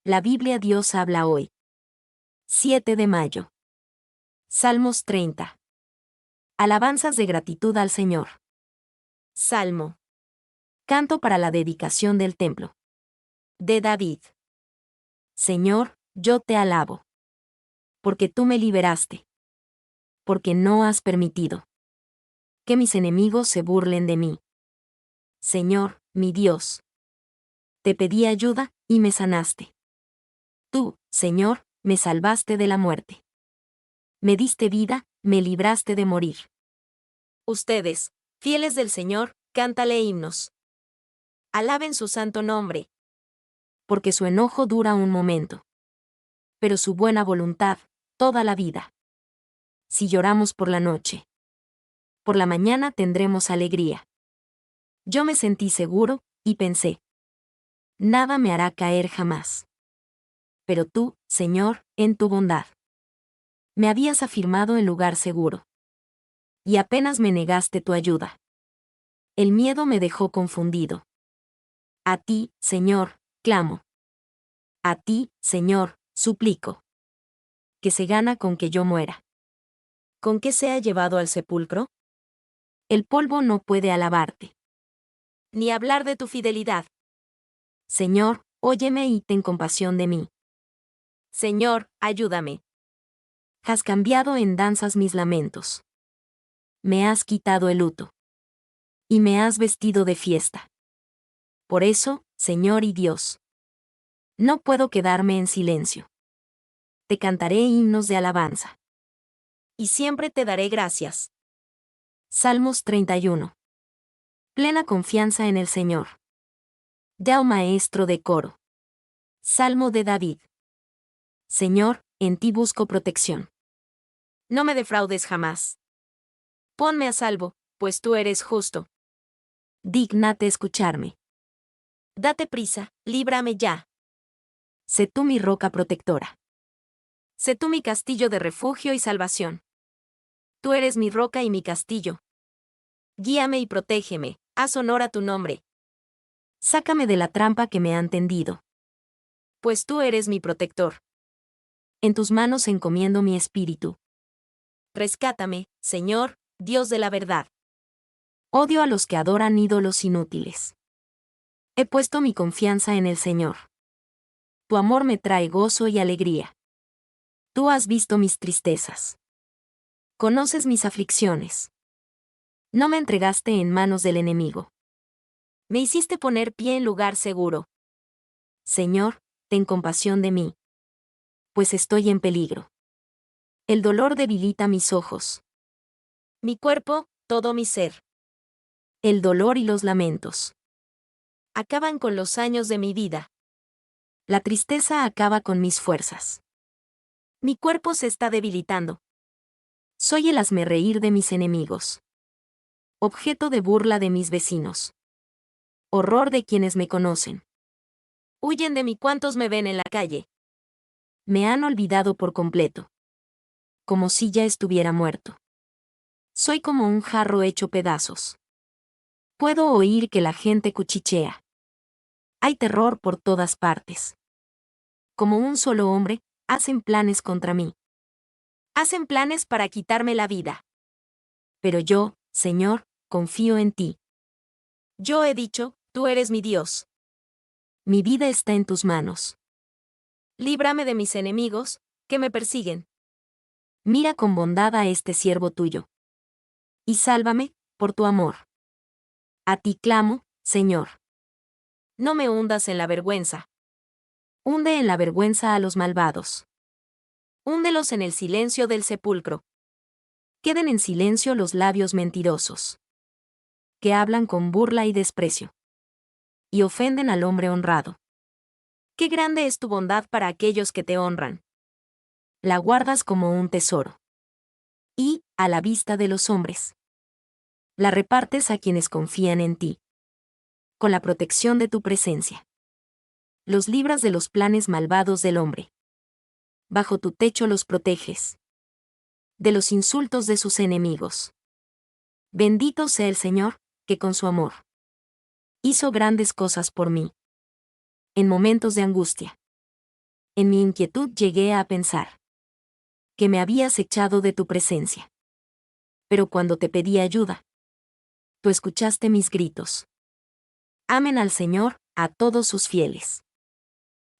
La Biblia Dios habla hoy. 7 de mayo. Salmos 30. Alabanzas de gratitud al Señor. Salmo. Canto para la dedicación del templo. De David. Señor, yo te alabo. Porque tú me liberaste. Porque no has permitido que mis enemigos se burlen de mí. Señor, mi Dios. Te pedí ayuda, y me sanaste. Tú, Señor, me salvaste de la muerte. Me diste vida, me libraste de morir. Ustedes, fieles del Señor, cántale himnos. Alaben su santo nombre. Porque su enojo dura un momento. Pero su buena voluntad, toda la vida. Si lloramos por la noche, por la mañana tendremos alegría. Yo me sentí seguro, y pensé: nada me hará caer jamás. Pero tú, Señor, en tu bondad, me habías afirmado en lugar seguro. Y apenas me negaste tu ayuda. El miedo me dejó confundido. A ti, Señor, clamo. A ti, Señor, suplico. Que se gana con que yo muera. ¿Con qué sea llevado al sepulcro? El polvo no puede alabarte. Ni hablar de tu fidelidad. Señor, óyeme y ten compasión de mí. Señor, ayúdame. Has cambiado en danzas mis lamentos. Me has quitado el luto. Y me has vestido de fiesta. Por eso, Señor y Dios, no puedo quedarme en silencio. Te cantaré himnos de alabanza. Y siempre te daré gracias. Salmos 31. Plena confianza en el Señor. Deo maestro de coro. Salmo de David. Señor, en ti busco protección. No me defraudes jamás. Ponme a salvo, pues tú eres justo. Dígnate escucharme. Date prisa, líbrame ya. Sé tú mi roca protectora. Sé tú mi castillo de refugio y salvación. Tú eres mi roca y mi castillo. Guíame y protégeme, haz honor a tu nombre. Sácame de la trampa que me han tendido. Pues tú eres mi protector. En tus manos encomiendo mi espíritu. Rescátame, Señor, Dios de la verdad. Odio a los que adoran ídolos inútiles. He puesto mi confianza en el Señor. Tu amor me trae gozo y alegría. Tú has visto mis tristezas. Conoces mis aflicciones. No me entregaste en manos del enemigo. Me hiciste poner pie en lugar seguro. Señor, ten compasión de mí. Pues estoy en peligro. El dolor debilita mis ojos. Mi cuerpo, todo mi ser. El dolor y los lamentos acaban con los años de mi vida. La tristeza acaba con mis fuerzas. Mi cuerpo se está debilitando. Soy el hazmerreír de mis enemigos. Objeto de burla de mis vecinos. Horror de quienes me conocen. Huyen de mí cuantos me ven en la calle. Me han olvidado por completo. Como si ya estuviera muerto. Soy como un jarro hecho pedazos. Puedo oír que la gente cuchichea. Hay terror por todas partes. Como un solo hombre, hacen planes contra mí. Hacen planes para quitarme la vida. Pero yo, Señor, confío en ti. Yo he dicho, tú eres mi Dios. Mi vida está en tus manos. Líbrame de mis enemigos, que me persiguen. Mira con bondad a este siervo tuyo. Y sálvame, por tu amor. A ti clamo, Señor. No me hundas en la vergüenza. Hunde en la vergüenza a los malvados. Húndelos en el silencio del sepulcro. Queden en silencio los labios mentirosos, que hablan con burla y desprecio, y ofenden al hombre honrado. Qué grande es tu bondad para aquellos que te honran. La guardas como un tesoro. Y, a la vista de los hombres, la repartes a quienes confían en ti. Con la protección de tu presencia. Los libras de los planes malvados del hombre. Bajo tu techo los proteges. De los insultos de sus enemigos. Bendito sea el Señor, que con su amor hizo grandes cosas por mí. En momentos de angustia. En mi inquietud llegué a pensar que me habías echado de tu presencia. Pero cuando te pedí ayuda, tú escuchaste mis gritos. Amen al Señor, a todos sus fieles.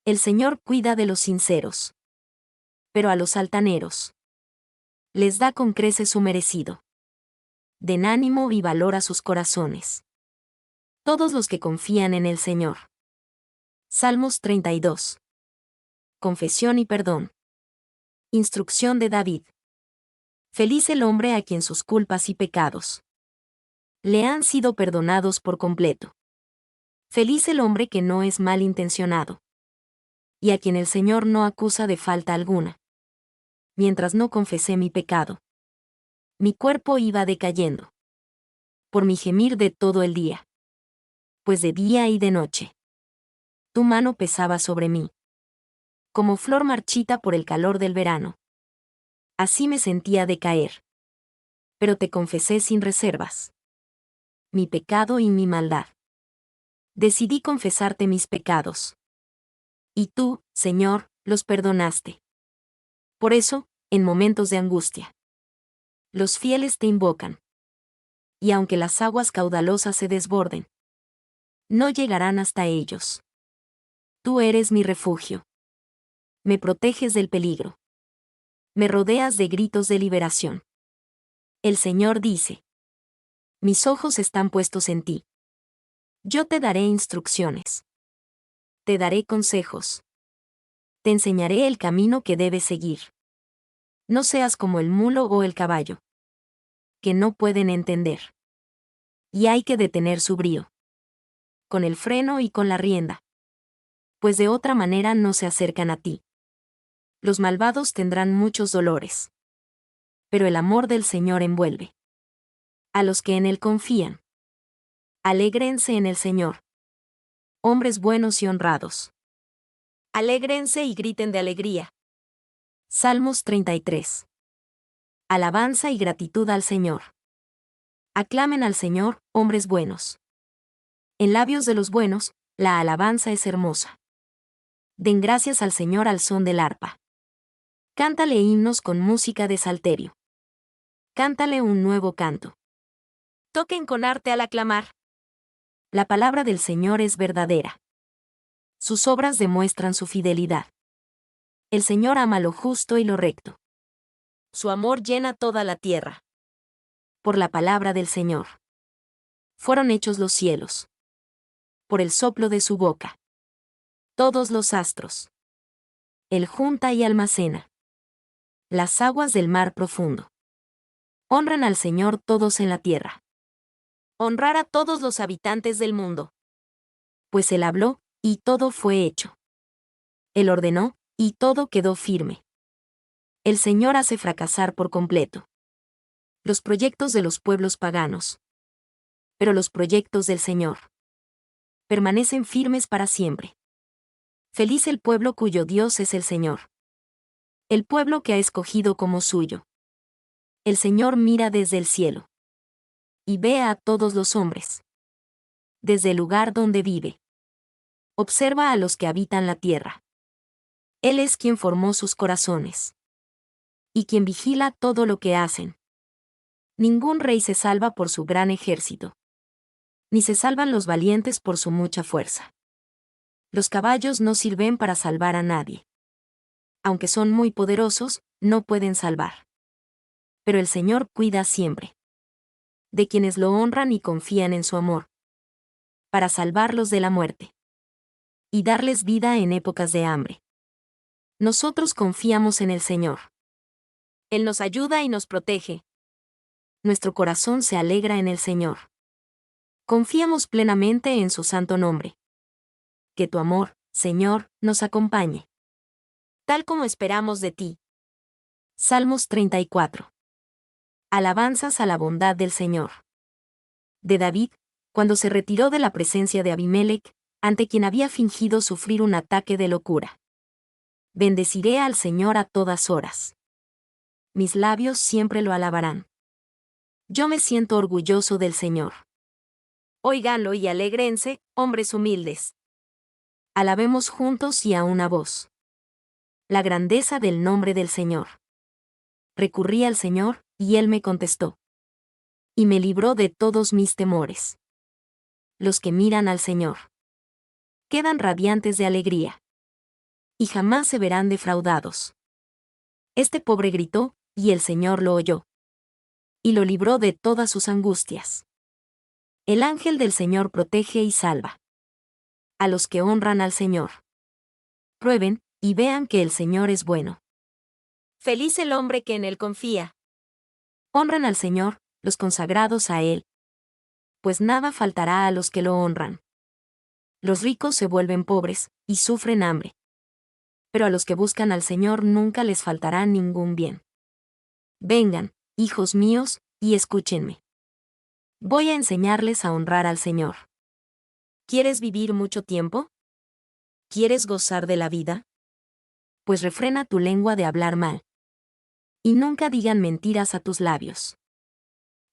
El Señor cuida de los sinceros, pero a los altaneros les da con creces su merecido. Den ánimo y valor a sus corazones. Todos los que confían en el Señor. Salmos 32. Confesión y perdón. Instrucción de David. Feliz el hombre a quien sus culpas y pecados le han sido perdonados por completo. Feliz el hombre que no es malintencionado y a quien el Señor no acusa de falta alguna. Mientras no confesé mi pecado, mi cuerpo iba decayendo por mi gemir de todo el día, pues de día y de noche tu mano pesaba sobre mí, como flor marchita por el calor del verano. Así me sentía decaer. Pero te confesé sin reservas mi pecado y mi maldad. Decidí confesarte mis pecados. Y tú, Señor, los perdonaste. Por eso, en momentos de angustia, los fieles te invocan. Y aunque las aguas caudalosas se desborden, no llegarán hasta ellos. Tú eres mi refugio. Me proteges del peligro. Me rodeas de gritos de liberación. El Señor dice: mis ojos están puestos en ti. Yo te daré instrucciones. Te daré consejos. Te enseñaré el camino que debes seguir. No seas como el mulo o el caballo, que no pueden entender. Y hay que detener su brío, con el freno y con la rienda, pues de otra manera no se acercan a ti. Los malvados tendrán muchos dolores, pero el amor del Señor envuelve a los que en Él confían. Alégrense en el Señor, hombres buenos y honrados. Alégrense y griten de alegría. Salmos 33. Alabanza y gratitud al Señor. Aclamen al Señor, hombres buenos. En labios de los buenos, la alabanza es hermosa. Den gracias al Señor al son del arpa. Cántale himnos con música de salterio. Cántale un nuevo canto. Toquen con arte al aclamar. La palabra del Señor es verdadera. Sus obras demuestran su fidelidad. El Señor ama lo justo y lo recto. Su amor llena toda la tierra. Por la palabra del Señor fueron hechos los cielos. Por el soplo de su boca. Todos los astros. Él junta y almacena las aguas del mar profundo. Honran al Señor todos en la tierra. Honrar a todos los habitantes del mundo. Pues Él habló, y todo fue hecho. Él ordenó, y todo quedó firme. El Señor hace fracasar por completo los proyectos de los pueblos paganos. Pero los proyectos del Señor permanecen firmes para siempre. Feliz el pueblo cuyo Dios es el Señor. El pueblo que ha escogido como suyo. El Señor mira desde el cielo y ve a todos los hombres. Desde el lugar donde vive. Observa a los que habitan la tierra. Él es quien formó sus corazones. Y quien vigila todo lo que hacen. Ningún rey se salva por su gran ejército. Ni se salvan los valientes por su mucha fuerza. Los caballos no sirven para salvar a nadie. Aunque son muy poderosos, no pueden salvar. Pero el Señor cuida siempre de quienes lo honran y confían en su amor, para salvarlos de la muerte y darles vida en épocas de hambre. Nosotros confiamos en el Señor. Él nos ayuda y nos protege. Nuestro corazón se alegra en el Señor. Confiamos plenamente en su santo nombre. Que tu amor, Señor, nos acompañe. Tal como esperamos de ti. Salmos 34. Alabanzas a la bondad del Señor. De David, cuando se retiró de la presencia de Abimelech, ante quien había fingido sufrir un ataque de locura. Bendeciré al Señor a todas horas. Mis labios siempre lo alabarán. Yo me siento orgulloso del Señor. Óiganlo y alégrense, hombres humildes. Alabemos juntos y a una voz La grandeza del nombre del Señor. Recurrí al Señor, y Él me contestó. Y me libró de todos mis temores. Los que miran al Señor quedan radiantes de alegría. Y jamás se verán defraudados. Este pobre gritó, y el Señor lo oyó. Y lo libró de todas sus angustias. El ángel del Señor protege y salva a los que honran al Señor. Prueben, y vean que el Señor es bueno. Feliz el hombre que en Él confía. Honran al Señor, los consagrados a Él. Pues nada faltará a los que lo honran. Los ricos se vuelven pobres, y sufren hambre. Pero a los que buscan al Señor nunca les faltará ningún bien. Vengan, hijos míos, y escúchenme. Voy a enseñarles a honrar al Señor. ¿Quieres vivir mucho tiempo? ¿Quieres gozar de la vida? Pues refrena tu lengua de hablar mal. Y nunca digan mentiras a tus labios.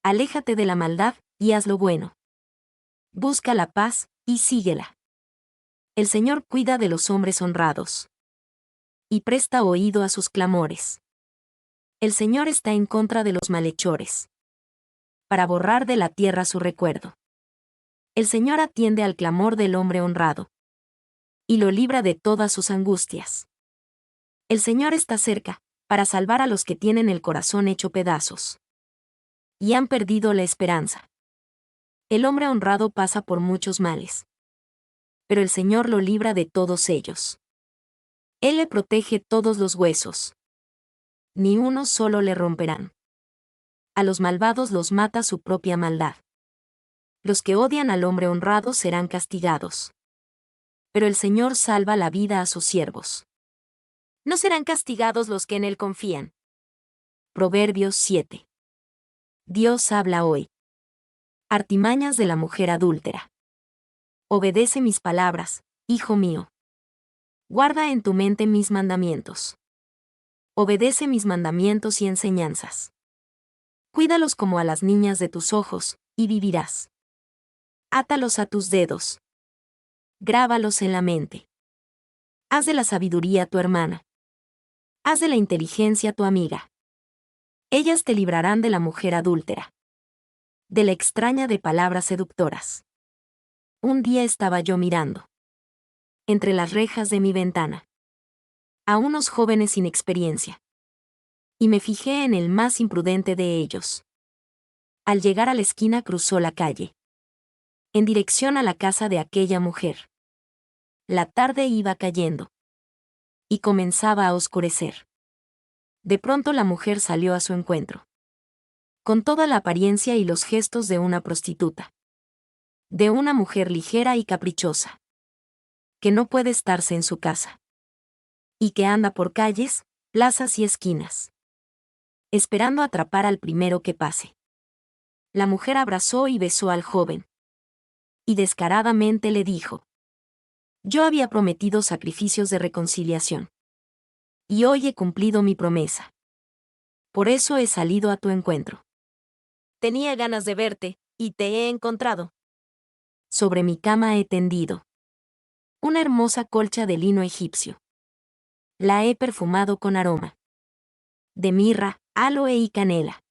Aléjate de la maldad, y haz lo bueno. Busca la paz, y síguela. El Señor cuida de los hombres honrados. Y presta oído a sus clamores. El Señor está en contra de los malhechores. Para borrar de la tierra su recuerdo. El Señor atiende al clamor del hombre honrado. Y lo libra de todas sus angustias. El Señor está cerca, para salvar a los que tienen el corazón hecho pedazos. Y han perdido la esperanza. El hombre honrado pasa por muchos males. Pero el Señor lo libra de todos ellos. Él le protege todos los huesos. Ni uno solo le romperán. A los malvados los mata su propia maldad. Los que odian al hombre honrado serán castigados. Pero el Señor salva la vida a sus siervos. No serán castigados los que en Él confían. Proverbios 7. Dios habla hoy. Artimañas de la mujer adúltera. Obedece mis palabras, hijo mío. Guarda en tu mente mis mandamientos. Obedece mis mandamientos y enseñanzas. Cuídalos como a las niñas de tus ojos, y vivirás. Átalos a tus dedos. Grábalos en la mente. Haz de la sabiduría tu hermana. Haz de la inteligencia tu amiga. Ellas te librarán de la mujer adúltera. De la extraña de palabras seductoras. Un día estaba yo mirando. Entre las rejas de mi ventana. A unos jóvenes sin experiencia. Y me fijé en el más imprudente de ellos. Al llegar a la esquina cruzó la calle. En dirección a la casa de aquella mujer. La tarde iba cayendo. Y comenzaba a oscurecer. De pronto la mujer salió a su encuentro. Con toda la apariencia y los gestos de una prostituta. De una mujer ligera y caprichosa. Que no puede estarse en su casa. Y que anda por calles, plazas y esquinas. Esperando atrapar al primero que pase. La mujer abrazó y besó al joven. Y descaradamente le dijo. Yo había prometido sacrificios de reconciliación. Y hoy he cumplido mi promesa. Por eso he salido a tu encuentro. Tenía ganas de verte, y te he encontrado. Sobre mi cama he tendido una hermosa colcha de lino egipcio. La he perfumado con aroma de mirra, aloe y canela.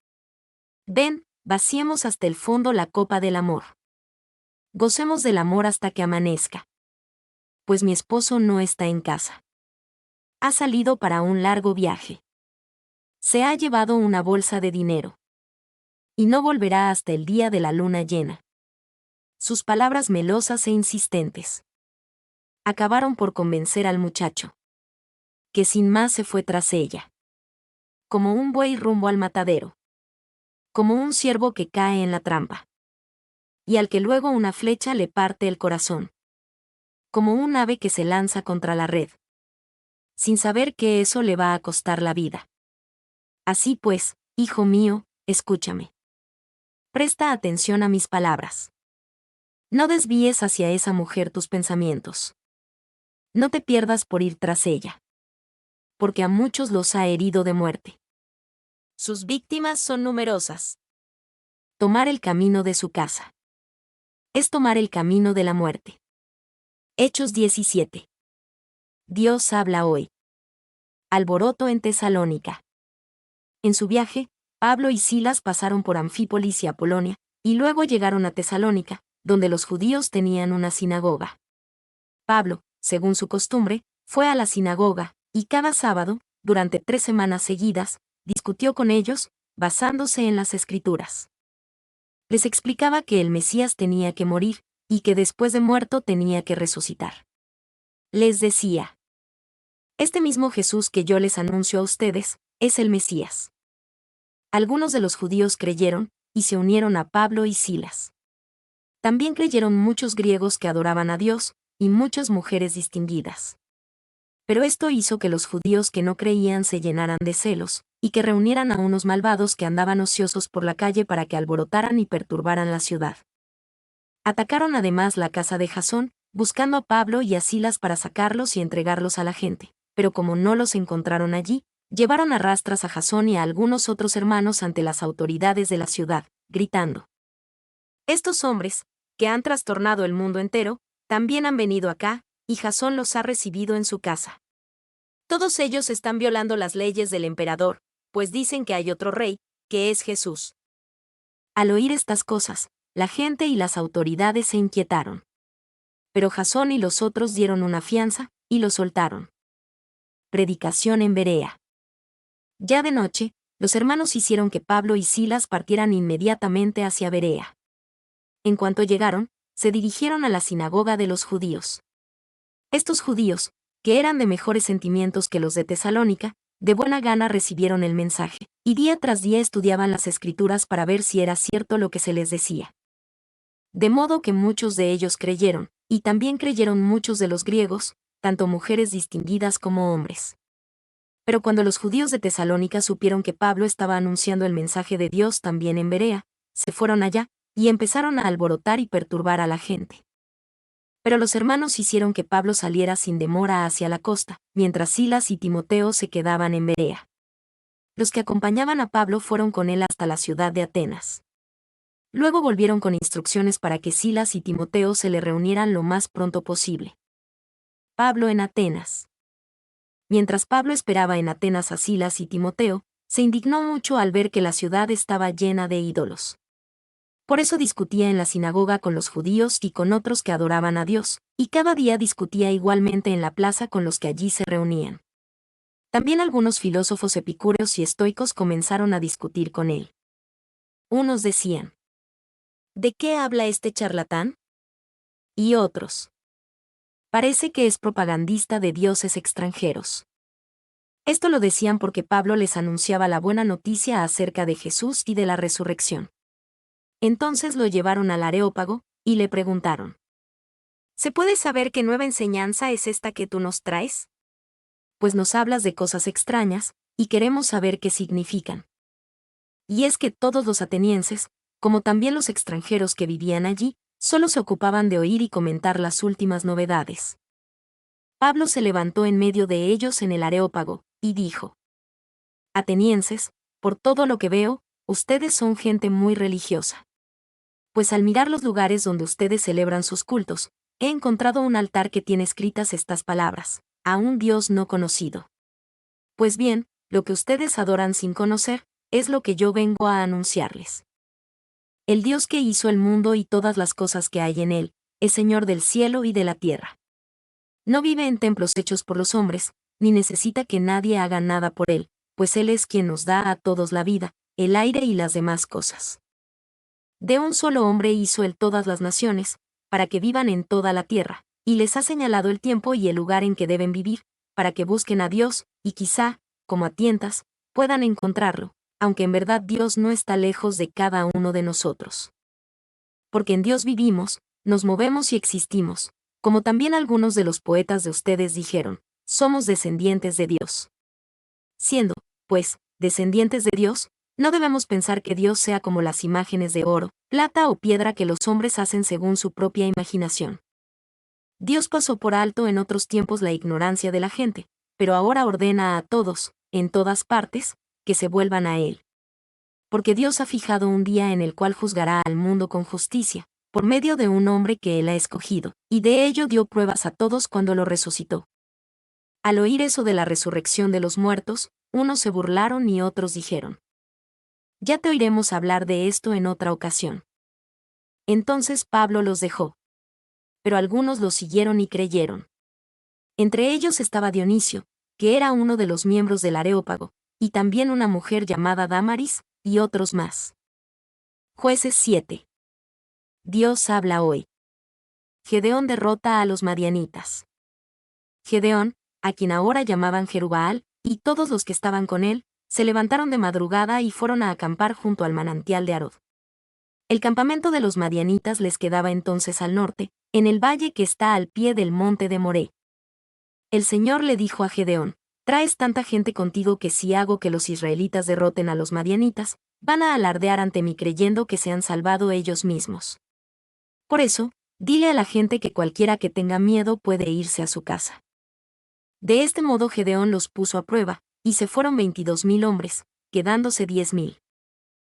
Ven, vaciemos hasta el fondo la copa del amor. Gocemos del amor hasta que amanezca. Pues mi esposo no está en casa. Ha salido para un largo viaje. Se ha llevado una bolsa de dinero. Y no volverá hasta el día de la luna llena. Sus palabras melosas e insistentes acabaron por convencer al muchacho. Que sin más se fue tras ella. Como un buey rumbo al matadero. Como un ciervo que cae en la trampa. Y al que luego una flecha le parte el corazón. Como un ave que se lanza contra la red. Sin saber que eso le va a costar la vida. Así pues, hijo mío, escúchame. Presta atención a mis palabras. No desvíes hacia esa mujer tus pensamientos. No te pierdas por ir tras ella. Porque a muchos los ha herido de muerte. Sus víctimas son numerosas. Tomar el camino de su casa. Es tomar el camino de la muerte. Hechos 17. Dios habla hoy. Alboroto en Tesalónica. En su viaje, Pablo y Silas pasaron por Anfípolis y Apolonia, y luego llegaron a Tesalónica, donde los judíos tenían una sinagoga. Pablo, según su costumbre, fue a la sinagoga, y cada sábado, durante 3 semanas seguidas, discutió con ellos, basándose en las Escrituras. Les explicaba que el Mesías tenía que morir, y que después de muerto tenía que resucitar. Les decía: este mismo Jesús que yo les anuncio a ustedes, es el Mesías. Algunos de los judíos creyeron, y se unieron a Pablo y Silas. También creyeron muchos griegos que adoraban a Dios, y muchas mujeres distinguidas. Pero esto hizo que los judíos que no creían se llenaran de celos, y que reunieran a unos malvados que andaban ociosos por la calle para que alborotaran y perturbaran la ciudad. Atacaron además la casa de Jasón, buscando a Pablo y a Silas para sacarlos y entregarlos a la gente, pero como no los encontraron allí, llevaron a rastras a Jasón y a algunos otros hermanos ante las autoridades de la ciudad, gritando: estos hombres, que han trastornado el mundo entero, también han venido acá, y Jasón los ha recibido en su casa. Todos ellos están violando las leyes del emperador, pues dicen que hay otro rey, que es Jesús. Al oír estas cosas, la gente y las autoridades se inquietaron. Pero Jasón y los otros dieron una fianza, y lo soltaron. Predicación en Berea. Ya de noche, los hermanos hicieron que Pablo y Silas partieran inmediatamente hacia Berea. En cuanto llegaron, se dirigieron a la sinagoga de los judíos. Estos judíos, que eran de mejores sentimientos que los de Tesalónica, de buena gana recibieron el mensaje, y día tras día estudiaban las Escrituras para ver si era cierto lo que se les decía. De modo que muchos de ellos creyeron, y también creyeron muchos de los griegos, tanto mujeres distinguidas como hombres. Pero cuando los judíos de Tesalónica supieron que Pablo estaba anunciando el mensaje de Dios también en Berea, se fueron allá, y empezaron a alborotar y perturbar a la gente. Pero los hermanos hicieron que Pablo saliera sin demora hacia la costa, mientras Silas y Timoteo se quedaban en Berea. Los que acompañaban a Pablo fueron con él hasta la ciudad de Atenas. Luego volvieron con instrucciones para que Silas y Timoteo se le reunieran lo más pronto posible. Pablo en Atenas. Mientras Pablo esperaba en Atenas a Silas y Timoteo, se indignó mucho al ver que la ciudad estaba llena de ídolos. Por eso discutía en la sinagoga con los judíos y con otros que adoraban a Dios, y cada día discutía igualmente en la plaza con los que allí se reunían. También algunos filósofos epicúreos y estoicos comenzaron a discutir con él. Unos decían: ¿de qué habla este charlatán? Y otros: parece que es propagandista de dioses extranjeros. Esto lo decían porque Pablo les anunciaba la buena noticia acerca de Jesús y de la resurrección. Entonces lo llevaron al Areópago, y le preguntaron: ¿se puede saber qué nueva enseñanza es esta que tú nos traes? Pues nos hablas de cosas extrañas, y queremos saber qué significan. Y es que todos los atenienses, como también los extranjeros que vivían allí, solo se ocupaban de oír y comentar las últimas novedades. Pablo se levantó en medio de ellos en el Areópago, y dijo: atenienses, por todo lo que veo, ustedes son gente muy religiosa. Pues al mirar los lugares donde ustedes celebran sus cultos, he encontrado un altar que tiene escritas estas palabras: a un Dios no conocido. Pues bien, lo que ustedes adoran sin conocer, es lo que yo vengo a anunciarles. El Dios que hizo el mundo y todas las cosas que hay en él, es Señor del cielo y de la tierra. No vive en templos hechos por los hombres, ni necesita que nadie haga nada por él, pues Él es quien nos da a todos la vida, el aire y las demás cosas. De un solo hombre hizo Él todas las naciones, para que vivan en toda la tierra, y les ha señalado el tiempo y el lugar en que deben vivir, para que busquen a Dios, y quizá, como a tientas, puedan encontrarlo, aunque en verdad Dios no está lejos de cada uno de nosotros. Porque en Dios vivimos, nos movemos y existimos, como también algunos de los poetas de ustedes dijeron: somos descendientes de Dios. Siendo, pues, descendientes de Dios, no debemos pensar que Dios sea como las imágenes de oro, plata o piedra que los hombres hacen según su propia imaginación. Dios pasó por alto en otros tiempos la ignorancia de la gente, pero ahora ordena a todos, en todas partes, que se vuelvan a Él. Porque Dios ha fijado un día en el cual juzgará al mundo con justicia, por medio de un hombre que Él ha escogido, y de ello dio pruebas a todos cuando lo resucitó. Al oír eso de la resurrección de los muertos, unos se burlaron y otros dijeron: ya te oiremos hablar de esto en otra ocasión. Entonces Pablo los dejó. Pero algunos lo siguieron y creyeron. Entre ellos estaba Dionisio, que era uno de los miembros del Areópago, y también una mujer llamada Dámaris, y otros más. Jueces 7. Dios habla hoy. Gedeón derrota a los madianitas. Gedeón, a quien ahora llamaban Jerubbaal, y todos los que estaban con él, se levantaron de madrugada y fueron a acampar junto al manantial de Harod. El campamento de los madianitas les quedaba entonces al norte, en el valle que está al pie del monte de Moré. El Señor le dijo a Gedeón: traes tanta gente contigo que si hago que los israelitas derroten a los madianitas, van a alardear ante mí creyendo que se han salvado ellos mismos. Por eso, dile a la gente que cualquiera que tenga miedo puede irse a su casa. De este modo Gedeón los puso a prueba, y se fueron 22,000 hombres, quedándose 10,000.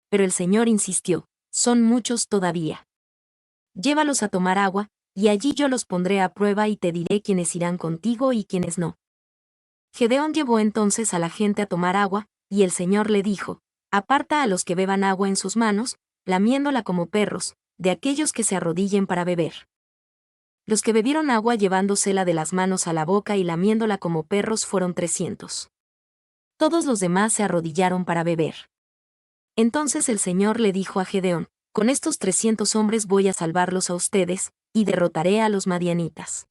Pero el Señor insistió: son muchos todavía. Llévalos a tomar agua, y allí yo los pondré a prueba y te diré quiénes irán contigo y quiénes no. Gedeón llevó entonces a la gente a tomar agua, y el Señor le dijo: aparta a los que beban agua en sus manos, lamiéndola como perros, de aquellos que se arrodillen para beber. Los que bebieron agua llevándosela de las manos a la boca y lamiéndola como perros fueron 300. Todos los demás se arrodillaron para beber. Entonces el Señor le dijo a Gedeón: con estos 300 hombres voy a salvarlos a ustedes, y derrotaré a los madianitas.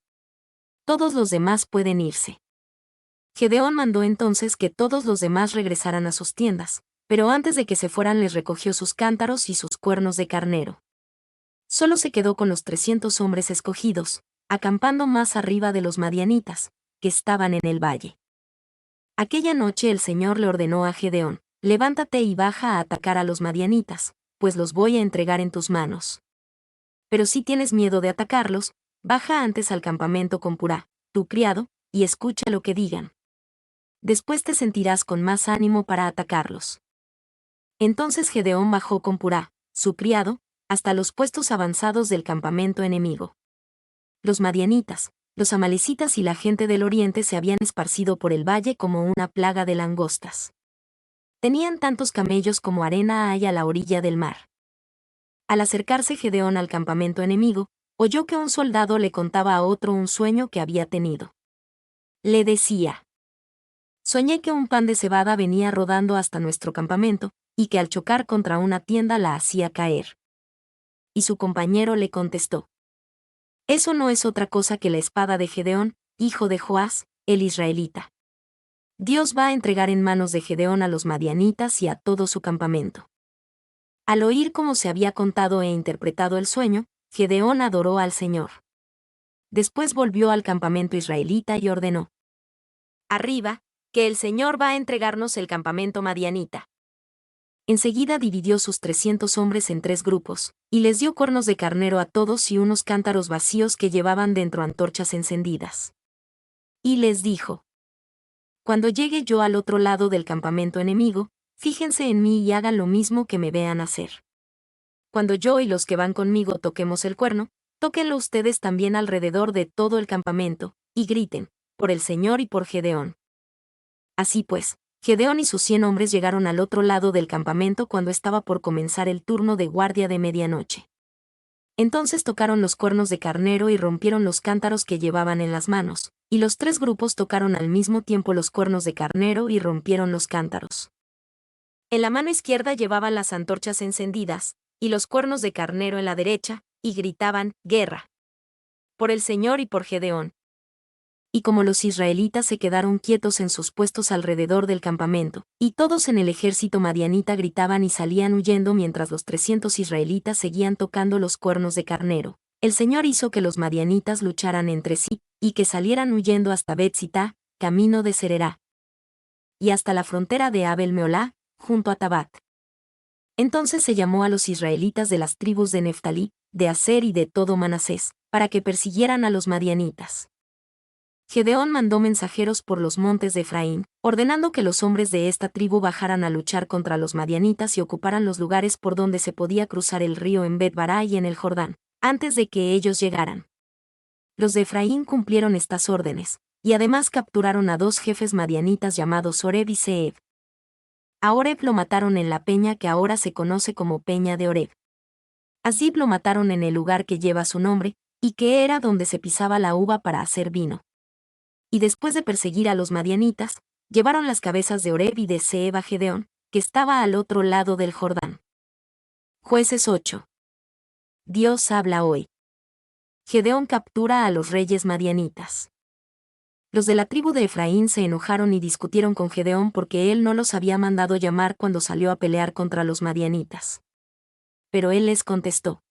Todos los demás pueden irse. Gedeón mandó entonces que todos los demás regresaran a sus tiendas, pero antes de que se fueran les recogió sus cántaros y sus cuernos de carnero. Solo se quedó con los 300 hombres escogidos, acampando más arriba de los madianitas, que estaban en el valle. Aquella noche el Señor le ordenó a Gedeón: levántate y baja a atacar a los madianitas, pues los voy a entregar en tus manos. Pero si tienes miedo de atacarlos, baja antes al campamento con Purá, tu criado, y escucha lo que digan. Después te sentirás con más ánimo para atacarlos. Entonces Gedeón bajó con Purá, su criado, hasta los puestos avanzados del campamento enemigo. Los madianitas, los amalecitas y la gente del oriente se habían esparcido por el valle como una plaga de langostas. Tenían tantos camellos como arena hay a la orilla del mar. Al acercarse Gedeón al campamento enemigo, oyó que un soldado le contaba a otro un sueño que había tenido. Le decía: soñé que un pan de cebada venía rodando hasta nuestro campamento, y que al chocar contra una tienda la hacía caer. Y su compañero le contestó: eso no es otra cosa que la espada de Gedeón, hijo de Joás, el israelita. Dios va a entregar en manos de Gedeón a los madianitas y a todo su campamento. Al oír cómo se había contado e interpretado el sueño, Gedeón adoró al Señor. Después volvió al campamento israelita y ordenó: arriba, que el Señor va a entregarnos el campamento madianita. Enseguida dividió sus 300 hombres en 3 grupos, y les dio cuernos de carnero a todos y unos cántaros vacíos que llevaban dentro antorchas encendidas. Y les dijo: cuando llegue yo al otro lado del campamento enemigo, fíjense en mí y hagan lo mismo que me vean hacer. Cuando yo y los que van conmigo toquemos el cuerno, tóquenlo ustedes también alrededor de todo el campamento, y griten: por el Señor y por Gedeón. Así pues, Gedeón y sus 100 hombres llegaron al otro lado del campamento cuando estaba por comenzar el turno de guardia de medianoche. Entonces tocaron los cuernos de carnero y rompieron los cántaros que llevaban en las manos, y los 3 grupos tocaron al mismo tiempo los cuernos de carnero y rompieron los cántaros. En la mano izquierda llevaban las antorchas encendidas, y los cuernos de carnero en la derecha, y gritaban: guerra. Por el Señor y por Gedeón. Y como los israelitas se quedaron quietos en sus puestos alrededor del campamento, y todos en el ejército madianita gritaban y salían huyendo mientras los 300 israelitas seguían tocando los cuernos de carnero, el Señor hizo que los madianitas lucharan entre sí, y que salieran huyendo hasta Bet-sitá, camino de Sererá, y hasta la frontera de Abel-meolá, junto a Tabat. Entonces se llamó a los israelitas de las tribus de Neftalí, de Aser y de todo Manasés, para que persiguieran a los madianitas. Gedeón mandó mensajeros por los montes de Efraín, ordenando que los hombres de esta tribu bajaran a luchar contra los madianitas y ocuparan los lugares por donde se podía cruzar el río en Bet-bará y en el Jordán, antes de que ellos llegaran. Los de Efraín cumplieron estas órdenes, y además capturaron a 2 jefes madianitas llamados Oreb y Zeeb. A Oreb lo mataron en la peña que ahora se conoce como Peña de Oreb. A Zeeb lo mataron en el lugar que lleva su nombre, y que era donde se pisaba la uva para hacer vino. Y después de perseguir a los madianitas, llevaron las cabezas de Oreb y de Zeeb a Gedeón, que estaba al otro lado del Jordán. Jueces 8. Dios habla hoy. Gedeón captura a los reyes madianitas. Los de la tribu de Efraín se enojaron y discutieron con Gedeón porque él no los había mandado llamar cuando salió a pelear contra los madianitas. Pero él les contestó: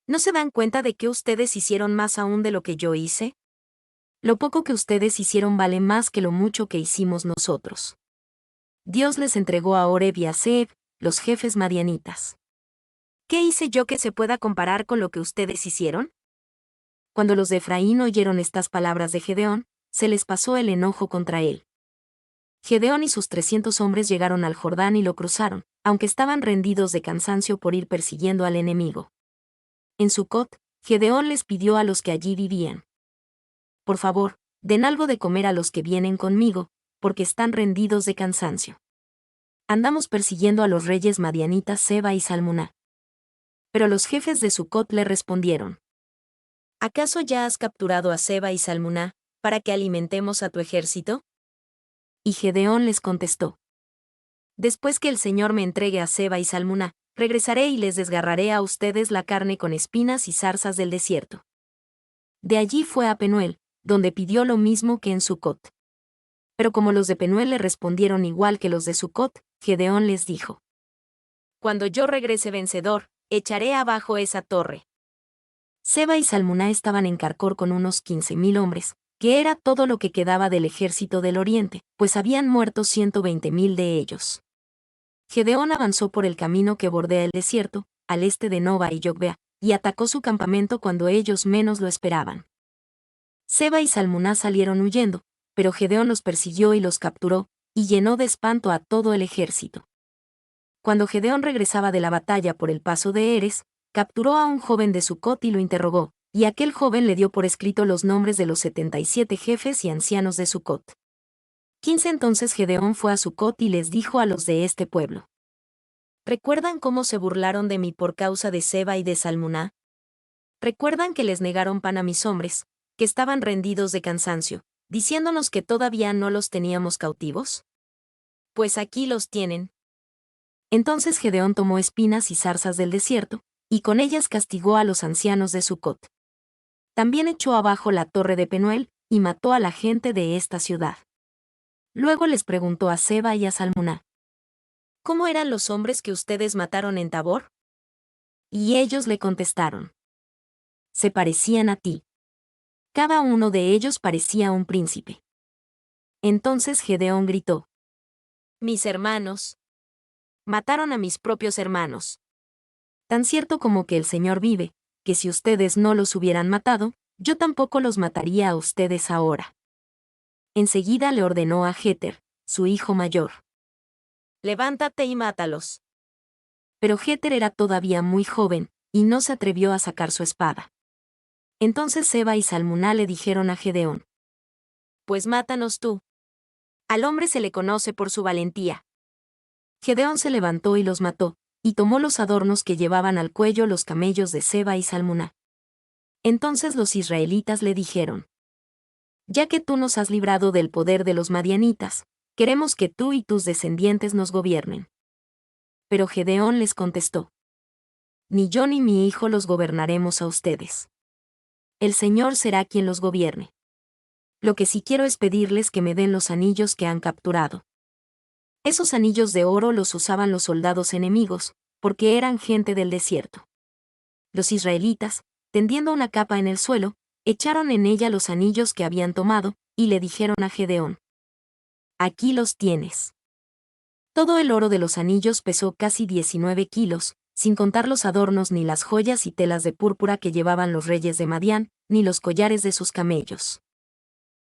¿No se dan cuenta de que ustedes hicieron más aún de lo que yo hice? Lo poco que ustedes hicieron vale más que lo mucho que hicimos nosotros. Dios les entregó a Oreb y a Zeeb, los jefes madianitas. ¿Qué hice yo que se pueda comparar con lo que ustedes hicieron? Cuando los de Efraín oyeron estas palabras de Gedeón, se les pasó el enojo contra él. Gedeón y sus 300 hombres llegaron al Jordán y lo cruzaron, aunque estaban rendidos de cansancio por ir persiguiendo al enemigo. En Sucot, Gedeón les pidió a los que allí vivían: por favor, den algo de comer a los que vienen conmigo, porque están rendidos de cansancio. Andamos persiguiendo a los reyes madianitas Seba y Salmuná. Pero los jefes de Sucot le respondieron: ¿acaso ya has capturado a Seba y Salmuná, para que alimentemos a tu ejército? Y Gedeón les contestó: después que el Señor me entregue a Seba y Salmuná, regresaré y les desgarraré a ustedes la carne con espinas y zarzas del desierto. De allí fue a Penuel, donde pidió lo mismo que en Sucot. Pero como los de Penuel le respondieron igual que los de Sucot, Gedeón les dijo: cuando yo regrese vencedor, echaré abajo esa torre. Seba y Salmuná estaban en Carcor con unos 15,000 hombres, que era todo lo que quedaba del ejército del oriente, pues habían muerto 120,000 de ellos. Gedeón avanzó por el camino que bordea el desierto, al este de Nova y Yogbea, y atacó su campamento cuando ellos menos lo esperaban. Seba y Salmuná salieron huyendo, pero Gedeón los persiguió y los capturó, y llenó de espanto a todo el ejército. Cuando Gedeón regresaba de la batalla por el paso de Eres, capturó a un joven de Sucot y lo interrogó, y aquel joven le dio por escrito los nombres de los 77 jefes y ancianos de Sucot. 15 Entonces Gedeón fue a Sucot y les dijo a los de este pueblo: ¿recuerdan cómo se burlaron de mí por causa de Seba y de Salmuná? ¿Recuerdan que les negaron pan a mis hombres, que estaban rendidos de cansancio, diciéndonos que todavía no los teníamos cautivos? Pues aquí los tienen. Entonces Gedeón tomó espinas y zarzas del desierto, y con ellas castigó a los ancianos de Sucot. También echó abajo la torre de Penuel, y mató a la gente de esta ciudad. Luego les preguntó a Seba y a Salmuná: ¿cómo eran los hombres que ustedes mataron en Tabor? Y ellos le contestaron: se parecían a ti. Cada uno de ellos parecía un príncipe. Entonces Gedeón gritó: mis hermanos. Mataron a mis propios hermanos. Tan cierto como que el Señor vive, que si ustedes no los hubieran matado, yo tampoco los mataría a ustedes ahora. Enseguida le ordenó a Jeter, su hijo mayor: levántate y mátalos. Pero Jeter era todavía muy joven, y no se atrevió a sacar su espada. Entonces Seba y Salmuná le dijeron a Gedeón: pues mátanos tú. Al hombre se le conoce por su valentía. Gedeón se levantó y los mató, y tomó los adornos que llevaban al cuello los camellos de Seba y Salmuná. Entonces los israelitas le dijeron: ya que tú nos has librado del poder de los madianitas, queremos que tú y tus descendientes nos gobiernen. Pero Gedeón les contestó: ni yo ni mi hijo los gobernaremos a ustedes. El Señor será quien los gobierne. Lo que sí quiero es pedirles que me den los anillos que han capturado. Esos anillos de oro los usaban los soldados enemigos, porque eran gente del desierto. Los israelitas, tendiendo una capa en el suelo, echaron en ella los anillos que habían tomado, y le dijeron a Gedeón: aquí los tienes. Todo el oro de los anillos pesó casi 19 kilos, sin contar los adornos ni las joyas y telas de púrpura que llevaban los reyes de Madián, ni los collares de sus camellos.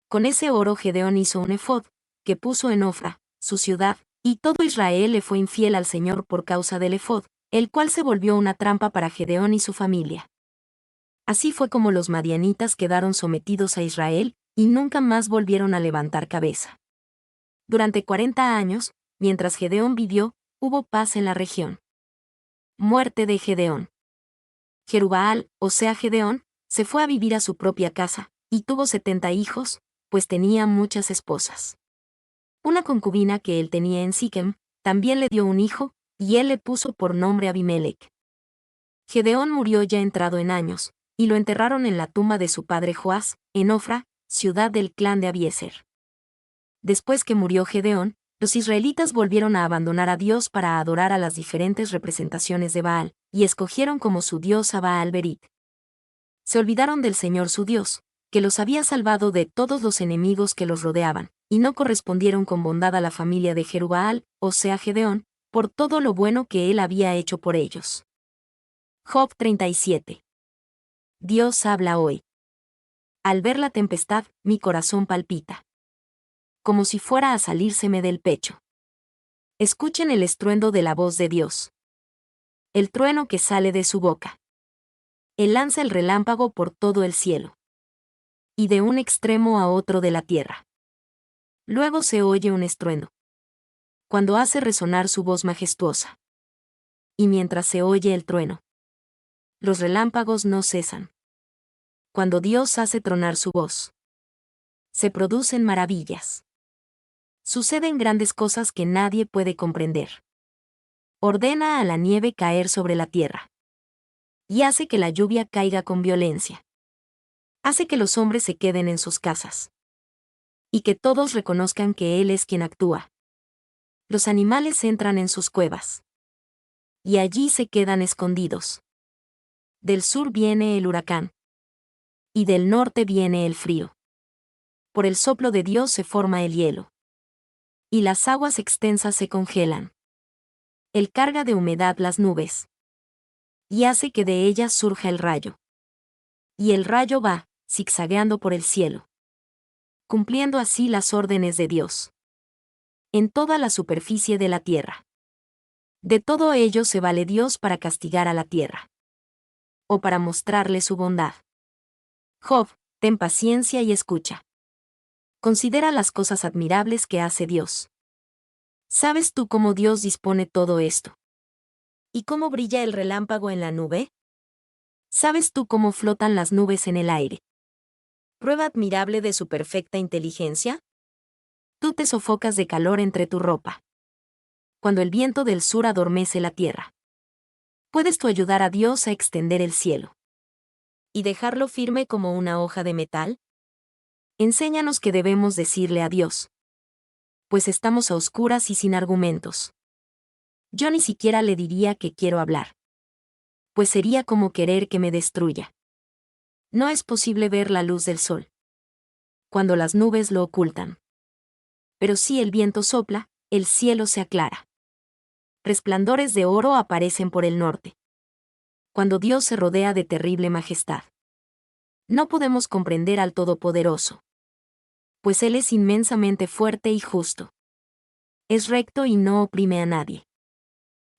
Con ese oro Gedeón hizo un efod, que puso en Ofra, su ciudad, y todo Israel le fue infiel al Señor por causa del efod, el cual se volvió una trampa para Gedeón y su familia. Así fue como los madianitas quedaron sometidos a Israel, y nunca más volvieron a levantar cabeza. Durante 40 años, mientras Gedeón vivió, hubo paz en la región. Muerte de Gedeón. Jerubbaal, o sea Gedeón, se fue a vivir a su propia casa, y tuvo 70 hijos, pues tenía muchas esposas. Una concubina que él tenía en Siquem, también le dio un hijo, y él le puso por nombre Abimelech. Gedeón murió ya entrado en años, y lo enterraron en la tumba de su padre Joás, en Ofra, ciudad del clan de Abiezer. Después que murió Gedeón, los israelitas volvieron a abandonar a Dios para adorar a las diferentes representaciones de Baal, y escogieron como su dios a Baal-Berit. Se olvidaron del Señor su Dios, que los había salvado de todos los enemigos que los rodeaban, y no correspondieron con bondad a la familia de Jerubbaal, o sea Gedeón, por todo lo bueno que él había hecho por ellos. Job 37. Dios habla hoy. Al ver la tempestad, mi corazón palpita, como si fuera a salírseme del pecho. Escuchen el estruendo de la voz de Dios. El trueno que sale de su boca. Él lanza el relámpago por todo el cielo. Y de un extremo a otro de la tierra. Luego se oye un estruendo. Cuando hace resonar su voz majestuosa. Y mientras se oye el trueno, los relámpagos no cesan. Cuando Dios hace tronar su voz, se producen maravillas. Suceden grandes cosas que nadie puede comprender. Ordena a la nieve caer sobre la tierra. Y hace que la lluvia caiga con violencia. Hace que los hombres se queden en sus casas. Y que todos reconozcan que Él es quien actúa. Los animales entran en sus cuevas. Y allí se quedan escondidos. Del sur viene el huracán. Y del norte viene el frío. Por el soplo de Dios se forma el hielo. Y las aguas extensas se congelan. Él carga de humedad las nubes. Y hace que de ellas surja el rayo. Y el rayo va, zigzagueando por el cielo, cumpliendo así las órdenes de Dios. En toda la superficie de la tierra. De todo ello se vale Dios para castigar a la tierra. O para mostrarle su bondad. Job, ten paciencia y escucha. Considera las cosas admirables que hace Dios. ¿Sabes tú cómo Dios dispone todo esto? ¿Y cómo brilla el relámpago en la nube? ¿Sabes tú cómo flotan las nubes en el aire? ¿Prueba admirable de su perfecta inteligencia? Tú te sofocas de calor entre tu ropa. Cuando el viento del sur adormece la tierra. ¿Puedes tú ayudar a Dios a extender el cielo? ¿Y dejarlo firme como una hoja de metal? Enséñanos qué debemos decirle a Dios. Pues estamos a oscuras y sin argumentos. Yo ni siquiera le diría que quiero hablar. Pues sería como querer que me destruya. No es posible ver la luz del sol. Cuando las nubes lo ocultan. Pero si el viento sopla, el cielo se aclara. Resplandores de oro aparecen por el norte. Cuando Dios se rodea de terrible majestad. No podemos comprender al Todopoderoso. Pues Él es inmensamente fuerte y justo. Es recto y no oprime a nadie.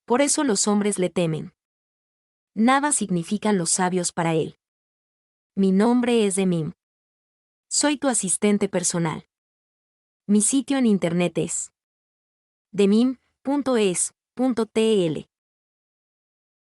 Por eso los hombres le temen. Nada significan los sabios para Él. Mi nombre es Demim. Soy tu asistente personal. Mi sitio en internet es demim.es.tl